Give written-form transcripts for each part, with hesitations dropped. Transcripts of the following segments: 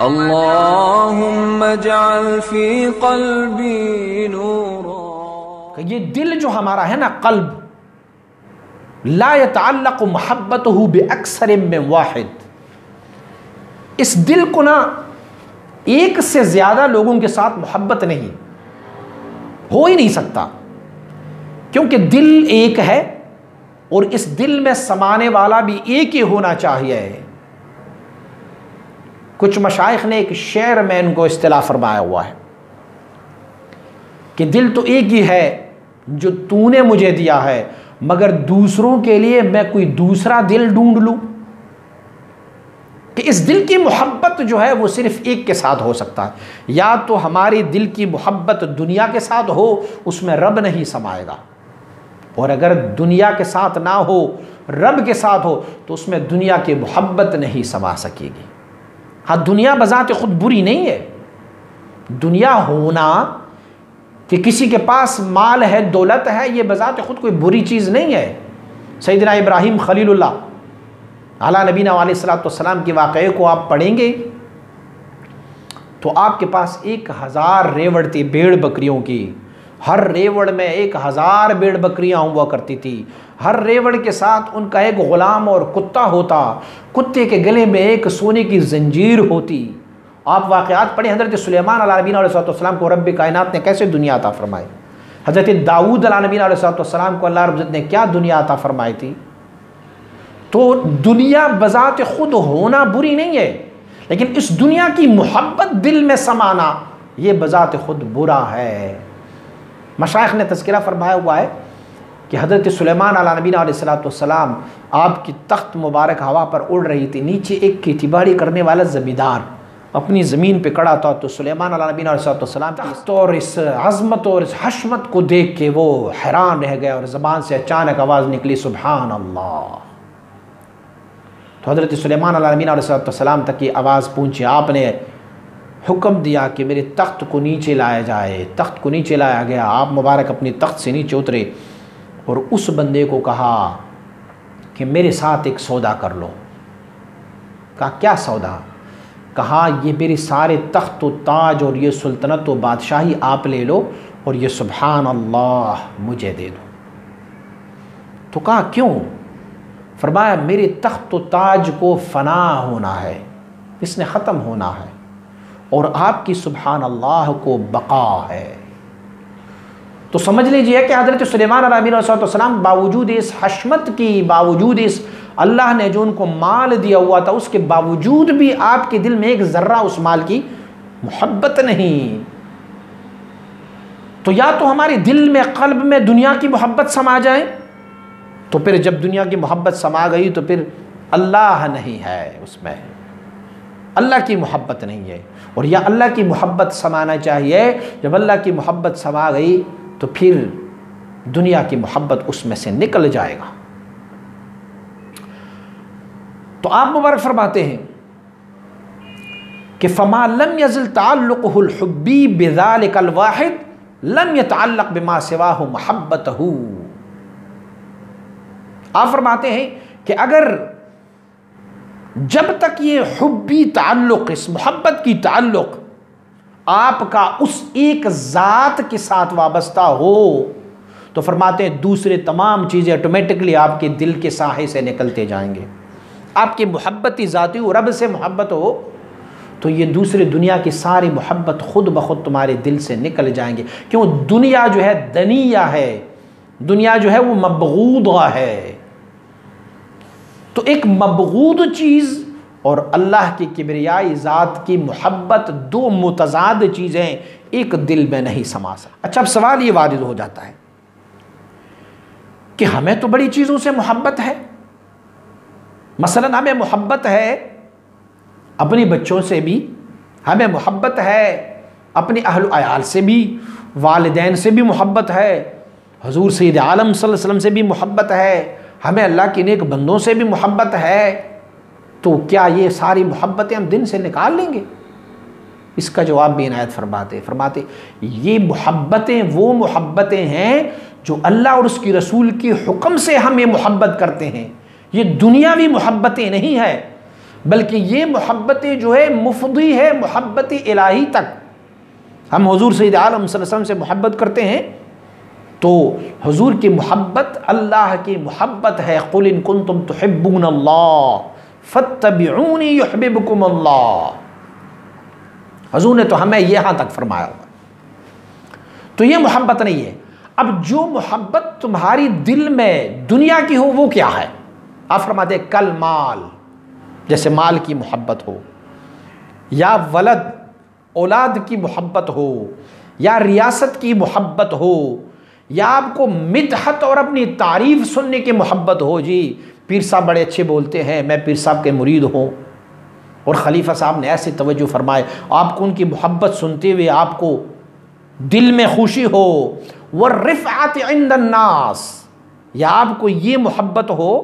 اللہم اجعل فی قلبی نورا. کہ یہ دل جو ہمارا ہے نا، قلب، لا يتعلق محبته باکثر من واحد، اس دل کو نا ایک سے زیادہ لوگوں کے ساتھ محبت نہیں ہو ہی نہیں سکتا، کیونکہ دل ایک ہے اور اس دل میں سمانے والا بھی ایک ہی ہونا چاہیے. کچھ مشائخ نے ایک شعر میں ان کو اصطلاح فرمایا ہوا ہے کہ دل تو ایک ہی ہے جو تو نے مجھے دیا ہے، مگر دوسروں کے لیے میں کوئی دوسرا دل ڈھونڈ لوں. کہ اس دل کی محبت جو ہے وہ صرف ایک کے ساتھ ہو سکتا ہے. یا تو ہماری دل کی محبت دنیا کے ساتھ ہو، اس میں رب نہیں سمائے گا، اور اگر دنیا کے ساتھ نہ ہو، رب کے ساتھ ہو، تو اس میں دنیا کی محبت نہیں سما سکے گی. ہاں، دنیا بذات خود بری نہیں ہے. دنیا ہونا کہ کسی کے پاس مال ہے، دولت ہے، یہ بذات خود کوئی بری چیز نہیں ہے. سیدنا ابراہیم خلیل اللہ علیہ نبینا علیہ الصلوۃ والسلام کے واقعے کو آپ پڑھیں گے تو آپ کے پاس 1000 ریوڑ تھی بھیڑ بکریوں کی. ہر ریوڑ میں 1000 بھیڑ بکریاں ہوا کرتی تھی. ہر ریوڑ کے ساتھ ان کا ایک غلام اور کتا ہوتا. کتے کے گلے میں ایک سونے کی زنجیر ہوتی. آپ واقعات پڑھیں، حضرت سلیمان علیہ نبینا علیہ السلام کو رب کائنات نے کیسے دنیا عطا فرمائی. حضرت داؤد علیہ نبینا علیہ السلام کو اللہ رب العزت نے کیا دنیا عطا فرمائی تھی. تو دنیا بذات خود ہونا بری نہیں ہے، لیکن اس دنیا کی محبت دل میں سمانا یہ بذات خود برا ہے. مشائخ نے تذکرہ فرمایا ہوا ہے کہ حضرت سلیمان علیہ نبینا علیہ السلام آپ کی تخت مبارک ہوا پر اڑ رہی تھی. نیچے ایک کھیتی باڑی کرنے والا زمیندار اپنی زمین پہ کھڑا تھا، تو سلیمان علیہ نبینا علیہ السلام تخت اور اس عظمت اور اس حشمت کو دیکھ کے وہ حیران رہ گئے، اور زبان سے اچانک آواز نکلی، سبحان اللہ. تو حضرت سلیمان علیہ نبینا علیہ السلام تک یہ آواز پہنچی. آپ نے حکم دیا کہ میرے تخت کو نیچے لایا جائے. تخت کو نیچے لایا گیا. آپ مبارک اپنی تخت سے نیچے اترے اور اس بندے کو کہا کہ میرے ساتھ ایک سودا کر لو. کہا کیا سودا؟ کہا یہ میرے سارے تخت و تاج اور یہ سلطنت و بادشاہی آپ لے لو، اور یہ سبحان اللہ مجھے دے دو. تو کہا کیوں؟ فرمایا میرے تخت و تاج کو فنا ہونا ہے، اس نے ختم ہونا ہے، اور آپ کی سبحان اللہ کو بقا ہے. تو سمجھ لیجئے کہ حضرت سلیمان علیہ السلام باوجود اس حشمت کی، باوجود اس اللہ نے جو ان کو مال دیا ہوا تھا، اس کے باوجود بھی آپ کے دل میں ایک ذرہ اس مال کی محبت نہیں. تو یا تو ہمارے دل میں، قلب میں دنیا کی محبت سما جائے، تو پھر جب دنیا کی محبت سما گئی تو پھر اللہ نہیں ہے اس میں، اللہ کی محبت نہیں ہے. اور یا اللہ کی محبت سمانا چاہیے. جب اللہ کی محبت سما گئی تو پھر دنیا کی محبت اس میں سے نکل جائے گا. تو آپ مبارک فرماتے ہیں کہ فما لم يزل تعلقه الحبی بذلك الواحد لم يتعلق بما سواه محبته. آپ فرماتے ہیں کہ اگر جب تک یہ حبی تعلق، اس محبت کی تعلق آپ کا اس ایک ذات کے ساتھ وابستہ ہو، تو فرماتے ہیں دوسرے تمام چیزیں آٹومیٹکلی آپ کے دل کے ساحے سے نکلتے جائیں گے. آپ کی محبت ذاتی ہو، رب سے محبت ہو، تو یہ دوسرے دنیا کی ساری محبت خود بخود تمہارے دل سے نکل جائیں گے. کیوں؟ دنیا جو ہے دنیا ہے، دنیا جو ہے وہ مبغوضہ ہے. تو ایک مبغوض چیز اور اللہ کی کبریائی ذات کی محبت، دو متضاد چیزیں ایک دل میں نہیں سما سکتی. اچھا، اب سوال یہ واضح ہو جاتا ہے کہ ہمیں تو بڑی چیزوں سے محبت ہے. مثلا ہمیں محبت ہے اپنی بچوں سے بھی، ہمیں محبت ہے اپنی اہل و عیال سے بھی، والدین سے بھی محبت ہے، حضور سید عالم صلی اللہ علیہ وسلم سے بھی محبت ہے، ہمیں اللہ کے نیک بندوں سے بھی محبت ہے. تو کیا یہ ساری محبتیں ہم دن سے نکال لیں گے؟ اس کا جواب بھی عنایت فرماتے یہ محبتیں وہ محبتیں ہیں جو اللہ اور اس کی رسول کے حکم سے ہم یہ محبت کرتے ہیں. یہ دنیاوی محبتیں نہیں ہے. بلکہ یہ محبت جو ہے مفضی ہے محبت الہی تک۔ ہم حضور سید عالم صلی اللہ علیہ وسلم سے محبت کرتے ہیں تو حضور کی محبت اللہ کی محبت ہے۔ قل ان کنتم تحبون اللہ فاتبعونی یحببکم اللہ، حضور نے تو ہمیں یہاں تک فرمایا ہوا، تو یہ محبت نہیں ہے۔ اب جو محبت تمہاری دل میں دنیا کی ہو وہ کیا ہے؟ آپ فرماتے ہیں کل مال، جیسے مال کی محبت ہو، یا ولد اولاد کی محبت ہو، یا ریاست کی محبت ہو، یا آپ کو مدحت اور اپنی تعریف سننے کی محبت ہو، جی پیر صاحب بڑے اچھے بولتے ہیں، میں پیر صاحب کے مرید ہوں، اور خلیفہ صاحب نے ایسے توجہ فرمائے، آپ کو ان کی محبت سنتے ہوئے آپ کو دل میں خوشی ہو، والرفعت عند الناس، یا آپ کو یہ محبت ہو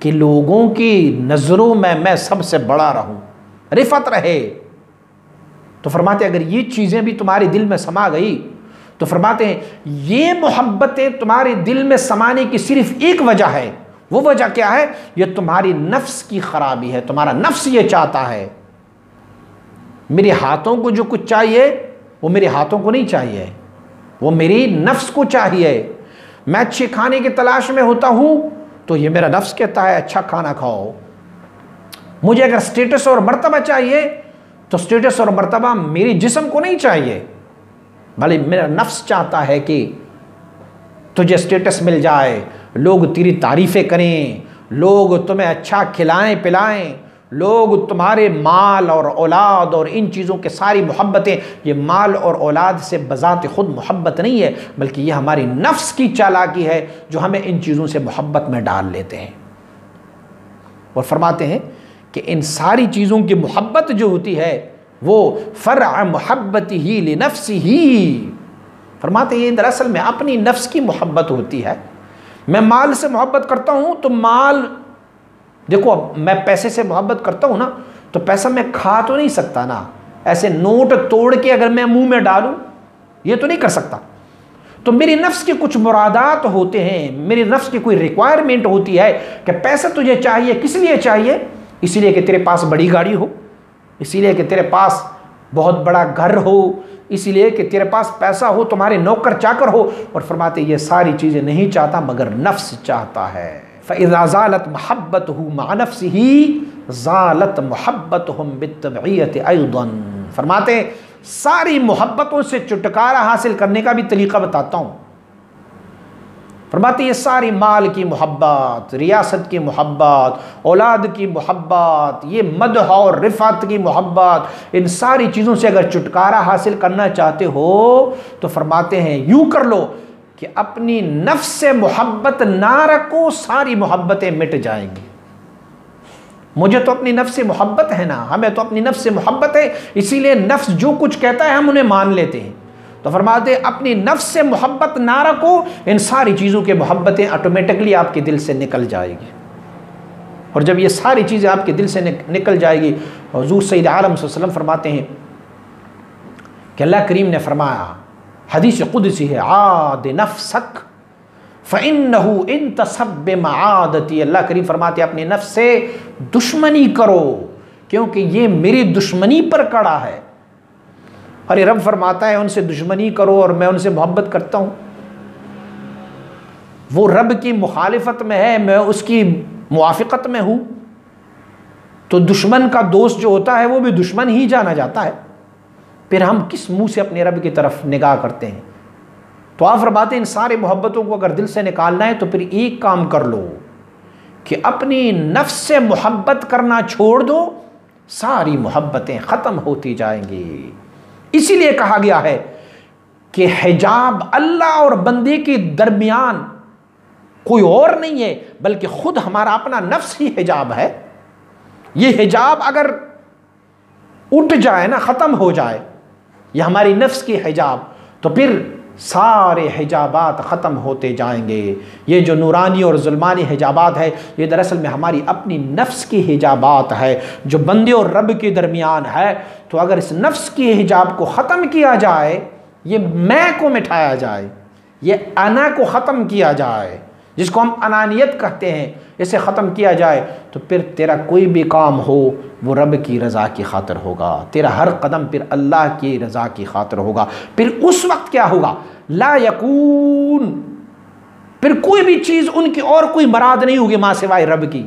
کہ لوگوں کی نظروں میں سب سے بڑا رہوں، رفعت رہے، تو فرماتے ہیں اگر یہ چیزیں بھی تمہارے دل میں سما گئی تو فرماتے ہیں یہ محبتیں تمہارے دل میں سمانے کی صرف ایک وجہ ہے، وہ وجہ کیا ہے؟ یہ تمہاری نفس کی خرابی ہے، تمہارا نفس یہ چاہتا ہے، میرے ہاتھوں کو جو کچھ چاہیے وہ میرے ہاتھوں کو نہیں چاہیے، وہ میری نفس کو چاہیے، میں اچھے کھانے کی تلاش میں ہوتا ہوں تو یہ میرا نفس کہتا ہے اچھا کھانا کھاؤ، مجھے اگر سٹیٹس اور مرتبہ چاہیے تو سٹیٹس اور مرتبہ میری جسم کو نہیں چاہیے، بھلے میرا نفس چاہتا ہے کہ تجھے سٹیٹس مل جائے، لوگ تیری تعریفیں کریں، لوگ تمہیں اچھا کھلائیں پلائیں، لوگ تمہارے مال اور اولاد اور ان چیزوں کے ساری محبتیں، یہ مال اور اولاد سے بذات خود محبت نہیں ہے، بلکہ یہ ہماری نفس کی چالاکی ہے جو ہمیں ان چیزوں سے محبت میں ڈال لیتے ہیں۔ اور فرماتے ہیں کہ ان ساری چیزوں کی محبت جو ہوتی ہے وہ فرع محبت ہی لنفس ہی، فرماتے ہیں یہ دراصل میں اپنی نفس کی محبت ہوتی ہے۔ میں مال سے محبت کرتا ہوں تو مال، دیکھو اب میں پیسے سے محبت کرتا ہوں نا تو پیسہ میں کھا تو نہیں سکتا نا، ایسے نوٹ توڑ کے اگر میں منہ میں ڈالوں یہ تو نہیں کر سکتا، تو میری نفس کے کچھ مرادات ہوتے ہیں، میری نفس کی کوئی ریکوائرمنٹ ہوتی ہے کہ پیسہ تجھے چاہیے، کس لیے چاہیے؟ اسی لیے کہ تیرے پاس بڑی گاڑی ہو، اسی لیے کہ تیرے پاس بہت بڑا گھر ہو، اسی لیے کہ تیرے پاس پیسہ ہو، تمہارے نوکر چاکر ہو، اور فرماتے یہ ساری چیزیں نہیں چاہتا مگر نفس چاہتا ہے۔ فَإِذَا زَالَتْ مَحَبَّتُهُ مَعَ نَفْسِهِ زَالَتْ مُحَبَّتُهُمْ بِالتَّبْعِيَّةِ أَيْضًا، فرماتے ساری محبتوں سے چھٹکارا حاصل کرنے کا بھی طریقہ بتاتا ہوں۔ فرماتے یہ ساری مال کی محبت، ریاست کی محبت، اولاد کی محبت، یہ مدح اور رفعت کی محبت، ان ساری چیزوں سے اگر چھٹکارا حاصل کرنا چاہتے ہو تو فرماتے ہیں یوں کر لو کہ اپنی نفس سے محبت نہ رکھو، ساری محبتیں مٹ جائیں گی۔ مجھے تو اپنی نفس سے محبت ہے نا، ہمیں تو اپنی نفس سے محبت ہے، اسی لیے نفس جو کچھ کہتا ہے ہم انہیں مان لیتے ہیں، تو فرماتے ہیں اپنی نفس سے محبت نہ رکھو، ان ساری چیزوں کے محبتیں آٹومیٹکلی آپ کے دل سے نکل جائے گی، اور جب یہ ساری چیزیں آپ کے دل سے نکل جائے گی، حضور سید عالم صلی اللہ علیہ وسلم فرماتے ہیں کہ اللہ کریم نے فرمایا، حدیث قدسی ہے، عاد نفسک فَإِنَّهُ إِن تَصَبِّ مَعَادَتِي، اللہ کریم فرماتے ہیں اپنی نفس سے دشمنی کرو کیونکہ یہ میری دشمنی پر کڑا ہے۔ اور یہ رب فرماتا ہے ان سے دشمنی کرو اور میں ان سے محبت کرتا ہوں، وہ رب کی مخالفت میں ہے، میں اس کی موافقت میں ہوں، تو دشمن کا دوست جو ہوتا ہے وہ بھی دشمن ہی جانا جاتا ہے، پھر ہم کس منہ سے اپنے رب کی طرف نگاہ کرتے ہیں؟ تو آپ فرماتے ہیں ان سارے محبتوں کو اگر دل سے نکالنا ہے تو پھر ایک کام کر لو کہ اپنی نفس سے محبت کرنا چھوڑ دو، ساری محبتیں ختم ہوتی جائیں گی۔ اسی لیے کہا گیا ہے کہ حجاب اللہ اور بندے کے درمیان کوئی اور نہیں ہے بلکہ خود ہمارا اپنا نفس ہی حجاب ہے۔ یہ حجاب اگر اٹھ جائے نا، ختم ہو جائے، یہ ہماری نفس کی حجاب، تو پھر سارے حجابات ختم ہوتے جائیں گے۔ یہ جو نورانی اور ظلمانی حجابات ہے یہ دراصل میں ہماری اپنی نفس کی حجابات ہے جو بندے اور رب کے درمیان ہے۔ تو اگر اس نفس کی حجاب کو ختم کیا جائے، یہ میں کو مٹھایا جائے، یہ انا کو ختم کیا جائے، جس کو ہم انانیت کہتے ہیں، اسے ختم کیا جائے تو پھر تیرا کوئی بھی کام ہو وہ رب کی رضا کی خاطر ہوگا، تیرا ہر قدم پھر اللہ کی رضا کی خاطر ہوگا۔ پھر اس وقت کیا ہوگا؟ لا یکون، پھر کوئی بھی چیز ان کی اور کوئی مراد نہیں ہوگی ماں سوائے رب کی۔